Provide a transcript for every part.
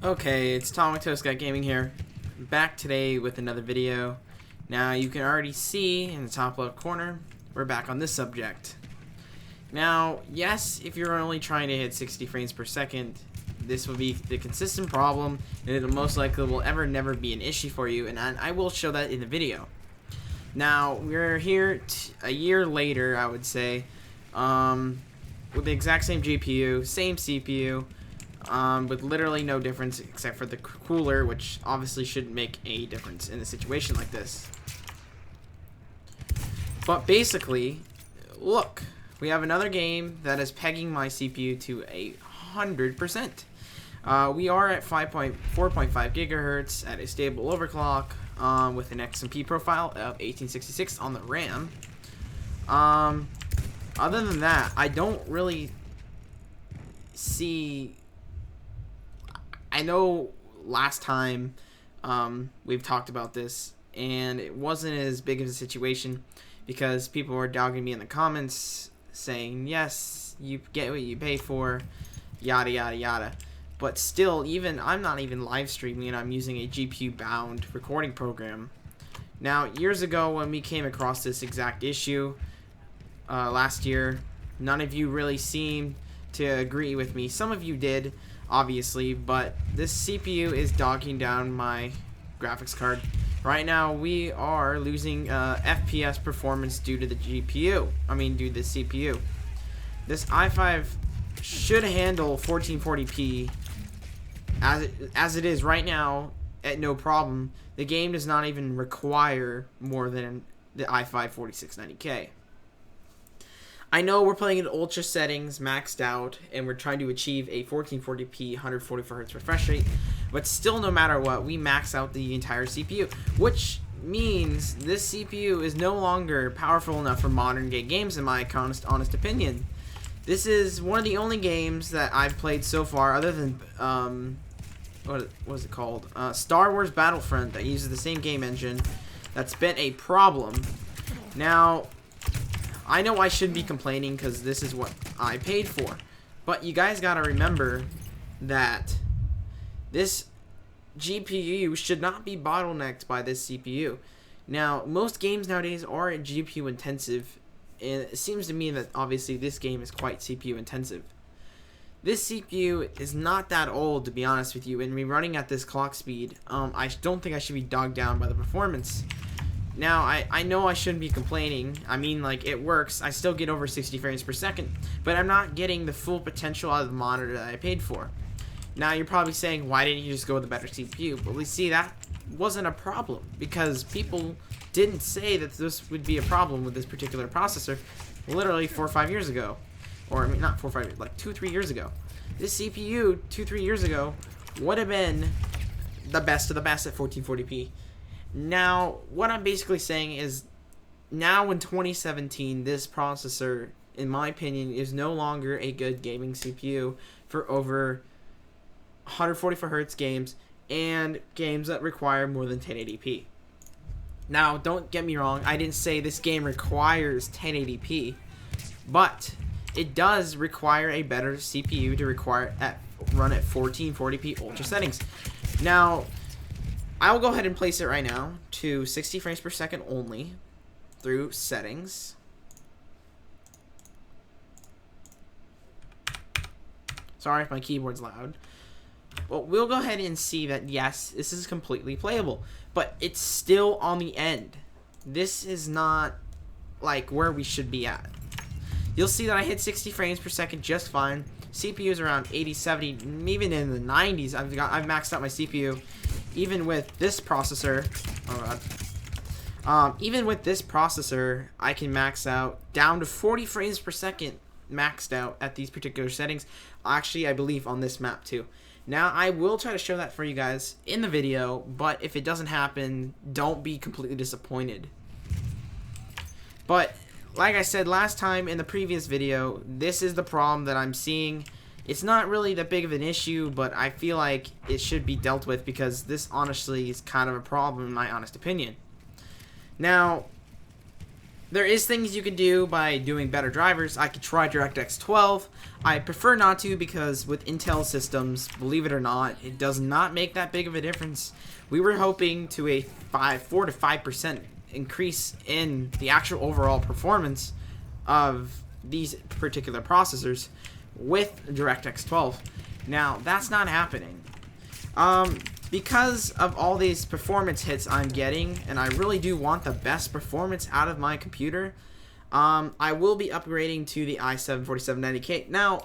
Okay, it's Got Gaming here, back today with another video. Now you can already see in the top left corner, we're back on this subject. Now, yes, if you're only trying to hit 60 frames per second, this will be the consistent problem, and it'll most likely will never be an issue for you, and I will show that in the video. Now, we're here a year later, I would say, with the exact same GPU, same CPU, with literally no difference except for the cooler, which obviously shouldn't make a difference in a situation like this. But basically, look, we have another game that is pegging my CPU to 100%. We are at 4.5 gigahertz at a stable overclock with an XMP profile of 1866 on the RAM. Other than that, I don't really see. I know last time we've talked about this, and it wasn't as big of a situation because people were dogging me in the comments saying, yes, you get what you pay for, yada yada yada. But still, I'm not even live streaming, and I'm using a GPU bound recording program. Now, years ago when we came across this exact issue last year, none of you really seemed to agree with me. Some of you did, obviously, but this CPU is dogging down my graphics card. Right now, we are losing FPS performance due to the due to the CPU. This i5 should handle 1440p as it is right now at no problem. The game does not even require more than the i5 4690K. I know we're playing in ultra settings, maxed out, and we're trying to achieve a 1440p 144Hz refresh rate, but still, no matter what, we max out the entire CPU, which means this CPU is no longer powerful enough for modern day games, in my honest opinion. This is one of the only games that I've played so far, other than, what was it called? Star Wars Battlefront, that uses the same game engine, that's been a problem. Now, I know I shouldn't be complaining because this is what I paid for, but you guys gotta remember that this GPU should not be bottlenecked by this CPU. Now, most games nowadays are GPU intensive, and it seems to me that obviously this game is quite CPU intensive. This CPU is not that old, to be honest with you, and me running at this clock speed, I don't think I should be dogged down by the performance. Now, I know I shouldn't be complaining. I mean, like, it works. I still get over 60 frames per second, but I'm not getting the full potential out of the monitor that I paid for. Now, you're probably saying, why didn't you just go with a better CPU? But we see that wasn't a problem because people didn't say that this would be a problem with this particular processor literally 4 or 5 years ago. Or, I mean, not 4 or 5 years, like 2 or 3 years ago. This CPU, 2 or 3 years ago, would have been the best of the best at 1440p. Now, what I'm basically saying is, now in 2017, this processor, in my opinion, is no longer a good gaming CPU for over 144Hz games and games that require more than 1080p. Now, don't get me wrong, I didn't say this game requires 1080p, but it does require a better CPU to run at 1440p ultra settings. Now, I will go ahead and place it right now to 60 frames per second only through settings. Sorry if my keyboard's loud. Well, we'll go ahead and see that, yes, this is completely playable, but it's still on the end. This is not like where we should be at. You'll see that I hit 60 frames per second just fine. CPU is around 80, 70, even in the 90s. I've maxed out my CPU. Even with this processor, even with this processor, I can max out down to 40 frames per second maxed out at these particular settings. Actually, I believe on this map too. Now, I will try to show that for you guys in the video, but if it doesn't happen, don't be completely disappointed. But like I said last time in the previous video, this is the problem that I'm seeing. It's not really that big of an issue, but I feel like it should be dealt with because this honestly is kind of a problem in my honest opinion. Now, There is things you can do by doing better drivers. I could try DirectX 12. I prefer not to because with Intel systems, believe it or not, it does not make that big of a difference. We were hoping to a 4 to 5% increase in the actual overall performance of these particular processors with DirectX 12. Now, that's not happening. Because of all these performance hits I'm getting, and I really do want the best performance out of my computer, I will be upgrading to the i7 4790K. Now,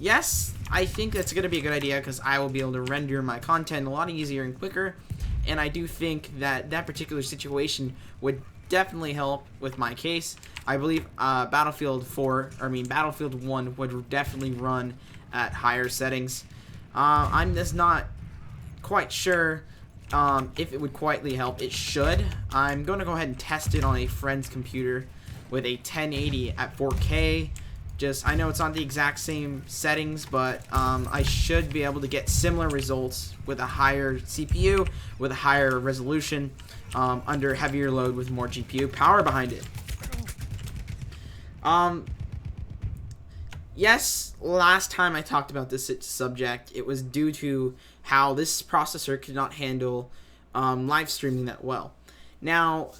yes, I think that's going to be a good idea because I will be able to render my content a lot easier and quicker, and I do think that that particular situation would definitely help with my case. I believe Battlefield 1 would definitely run at higher settings. I'm just not quite sure if it would quietly help. It should. I'm going to go ahead and test it on a friend's computer with a 1080 at 4K. I know it's not the exact same settings, but I should be able to get similar results with a higher CPU, with a higher resolution, under heavier load with more GPU power behind it. Yes, last time I talked about this subject, it was due to how this processor could not handle live streaming that well. Now,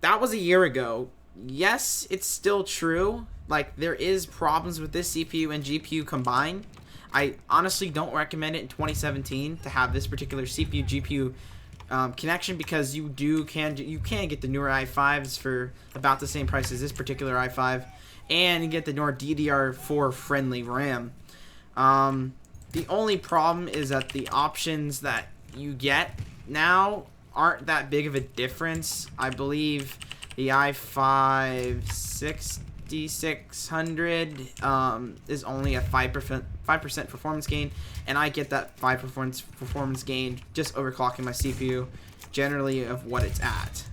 that was a year ago. Yes, it's still true. Like, there is problems with this CPU and GPU combined. I honestly don't recommend it in 2017 to have this particular CPU GPU connection because you can get the newer i5s for about the same price as this particular i5, and you get the newer DDR4 friendly RAM. The only problem is that the options that you get now aren't that big of a difference. I believe the i5 6600 is only a 5% performance gain, and I get that 5% performance gain just overclocking my CPU generally of what it's at.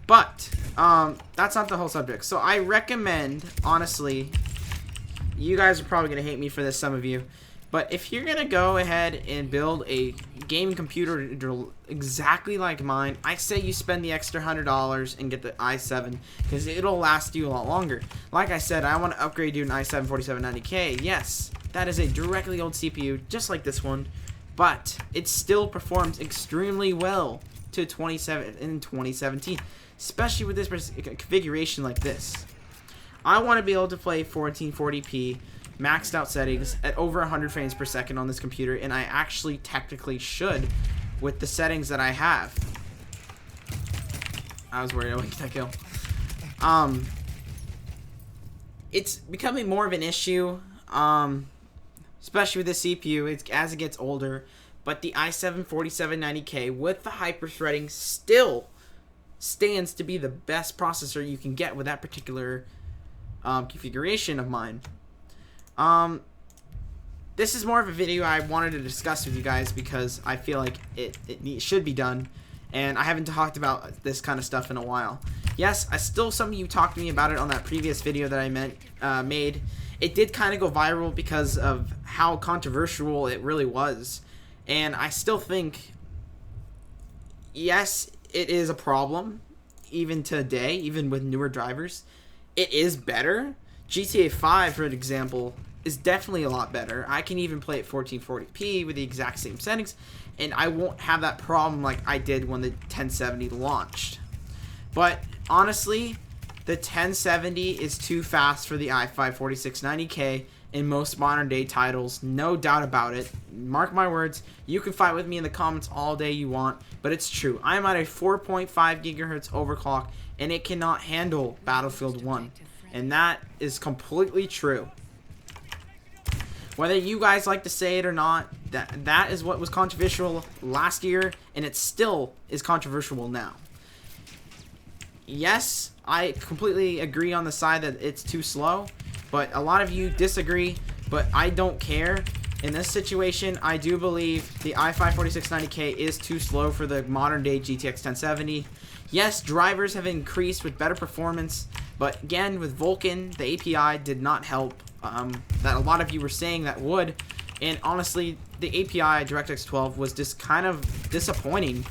But that's not the whole subject. So I recommend, honestly, you guys are probably going to hate me for this, some of you, but if you're going to go ahead and build a gaming computer exactly like mine, I say you spend the extra $100 and get the i7 because it'll last you a lot longer. Like I said, I want to upgrade you an i7 4790K. Yes, that is a directly old CPU just like this one, but it still performs extremely well to 2017, especially with this configuration like this. I want to be able to play 1440p maxed out settings at over 100 frames per second on this computer, and I actually technically should with the settings that I have. I was worried I wouldn't get that kill. It's becoming more of an issue, especially with the CPU as it gets older, but the i7 4790K with the hyper-threading still stands to be the best processor you can get with that particular configuration of mine. This is more of a video I wanted to discuss with you guys because I feel like it should be done, and I haven't talked about this kind of stuff in a while. Yes, some of you talked to me about it on that previous video that I made. It did kind of go viral because of how controversial it really was, and I still think, yes, it is a problem, even today, even with newer drivers. It is better. GTA 5, for example, is definitely a lot better. I can even play at 1440p with the exact same settings, and I won't have that problem like I did when the 1070 launched. But honestly, the 1070 is too fast for the i5 4690K in most modern day titles, no doubt about it. Mark my words, you can fight with me in the comments all day you want, but it's true. I'm at a 4.5 gigahertz overclock, and it cannot handle Battlefield 1. And that is completely true. Whether you guys like to say it or not, that is what was controversial last year, and it still is controversial now. Yes, I completely agree on the side that it's too slow, but a lot of you disagree, but I don't care. In this situation, I do believe the i5 4690K is too slow for the modern day GTX 1070. Yes, drivers have increased with better performance, but again, with Vulkan, the API did not help. That a lot of you were saying that would, and honestly, the API DirectX 12 was just kind of disappointing.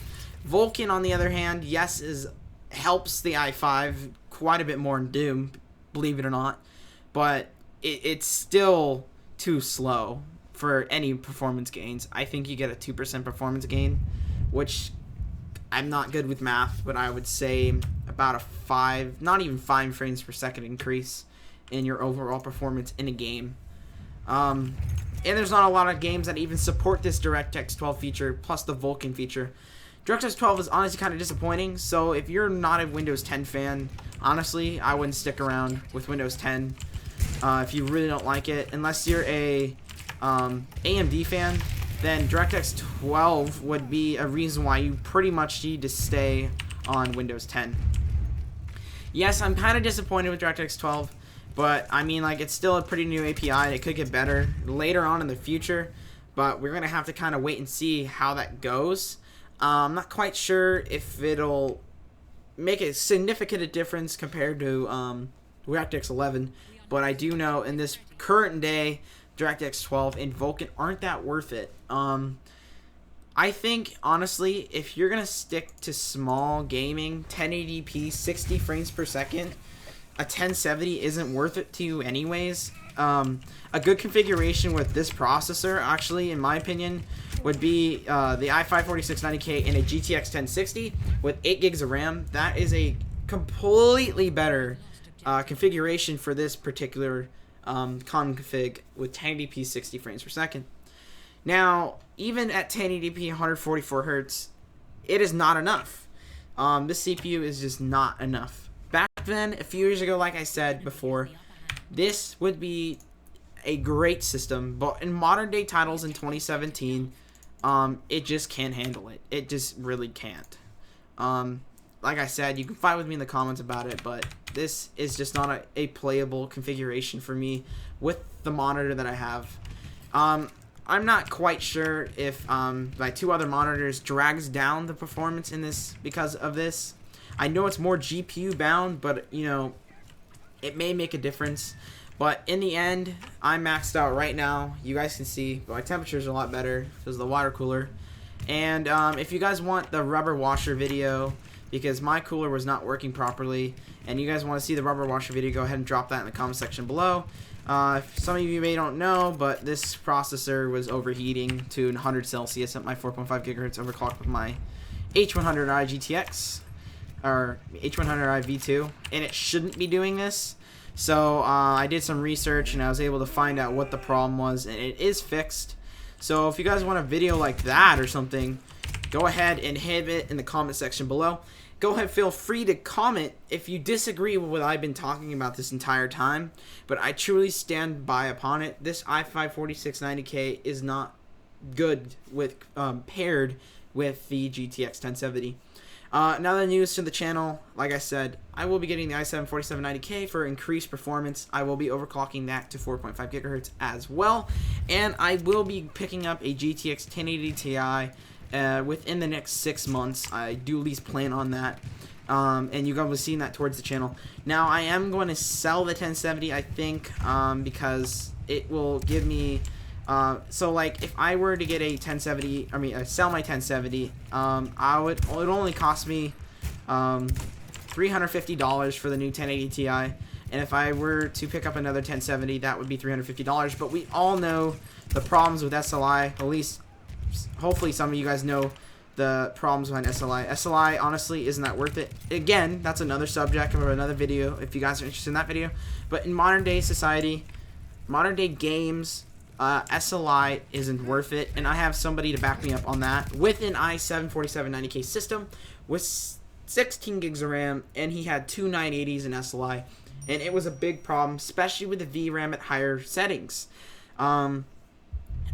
Vulkan, on the other hand, yes, is helps the i5 quite a bit more in Doom, believe it or not, but it's still too slow for any performance gains. I think you get a 2% performance gain, which I'm not good with math, but I would say about a 5, not even 5 frames per second increase in your overall performance in a game. And there's not a lot of games that even support this DirectX 12 feature, plus the Vulkan feature. DirectX 12 is honestly kind of disappointing, so if you're not a Windows 10 fan, honestly, I wouldn't stick around with Windows 10 if you really don't like it. Unless you're a AMD fan, then DirectX 12 would be a reason why you pretty much need to stay on Windows 10. Yes, I'm kind of disappointed with DirectX 12, but I mean, like, it's still a pretty new API, and it could get better later on in the future, but we're going to have to kind of wait and see how that goes. I'm not quite sure if it'll make a significant difference compared to DirectX 11, but I do know in this current day, DirectX 12 and Vulkan aren't that worth it. I think, honestly, if you're going to stick to small gaming, 1080p, 60 frames per second, a 1070 isn't worth it to you anyways. A good configuration with this processor, actually, in my opinion, would be the i5 4690K and a GTX 1060 with 8 gigs of RAM. That is a completely better configuration for this particular config with 1080p 60 frames per second. Now, even at 1080p 144 Hz, it is not enough. This CPU is just not enough. Back then, a few years ago, like I said before, this would be a great system, but in modern day titles in 2017, it just can't handle it. It just really can't. Like I said, you can fight with me in the comments about it, but this is just not a playable configuration for me with the monitor that I have. I'm not quite sure if my 2 other monitors drags down the performance in this because of this. I know it's more GPU bound, but you know, it may make a difference. But in the end, I'm maxed out right now. You guys can see my temperatures are a lot better because of the water cooler. And if you guys want the rubber washer video, because my cooler was not working properly, and you guys want to see the rubber washer video, go ahead and drop that in the comment section below. Some of you may don't know, but this processor was overheating to 100 Celsius at my 4.5 gigahertz overclocked with my H100i GTX, or H100i V2, and it shouldn't be doing this. So I did some research, and I was able to find out what the problem was, and it is fixed. So if you guys want a video like that or something, go ahead and hit it in the comment section below. Go ahead, feel free to comment if you disagree with what I've been talking about this entire time, but I truly stand by upon it. This i5 4690K is not good with paired with the GTX 1070. Now the news to the channel, like I said, I will be getting the i7 4790K for increased performance. I will be overclocking that to 4.5 gigahertz as well, and I will be picking up a GTX 1080 Ti within the next 6 months. I do at least plan on that, and you guys will see that towards the channel. Now I am going to sell the 1070, I think, because it will give me so like if I were to get a 1070, sell my 1070, it would only cost me $350 for the new 1080 Ti, and if I were to pick up another 1070, that would be $350. But we all know the problems with SLI. At least, hopefully, some of you guys know the problems behind SLI. SLI honestly isn't that worth it. Again, that's another subject of another video if you guys are interested in that video. But in modern day society, modern day games, SLI isn't worth it, and I have somebody to back me up on that with an i7 4790K system with 16 gigs of RAM, and he had 2 980s in SLI, and it was a big problem, especially with the VRAM at higher settings. At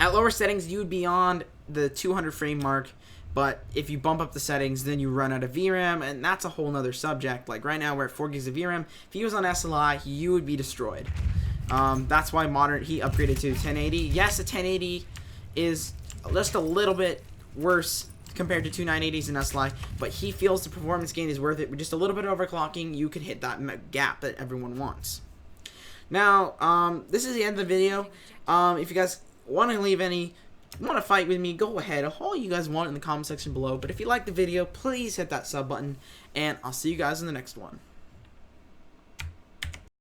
lower settings, you would be on the 200 frame mark, but if you bump up the settings, then you run out of VRAM, and that's a whole nother subject. Like right now, we're at 4 gigs of VRAM. If he was on SLI, you would be destroyed. That's why he upgraded to 1080. Yes, a 1080 is just a little bit worse compared to 2 980s in SLI, but he feels the performance gain is worth it. With just a little bit of overclocking, you can hit that gap that everyone wants. Now, this is the end of the video. If you guys want to leave any want to fight with me, go ahead. All you guys want in the comment section below. But if you like the video, please hit that sub button. And I'll see you guys in the next one.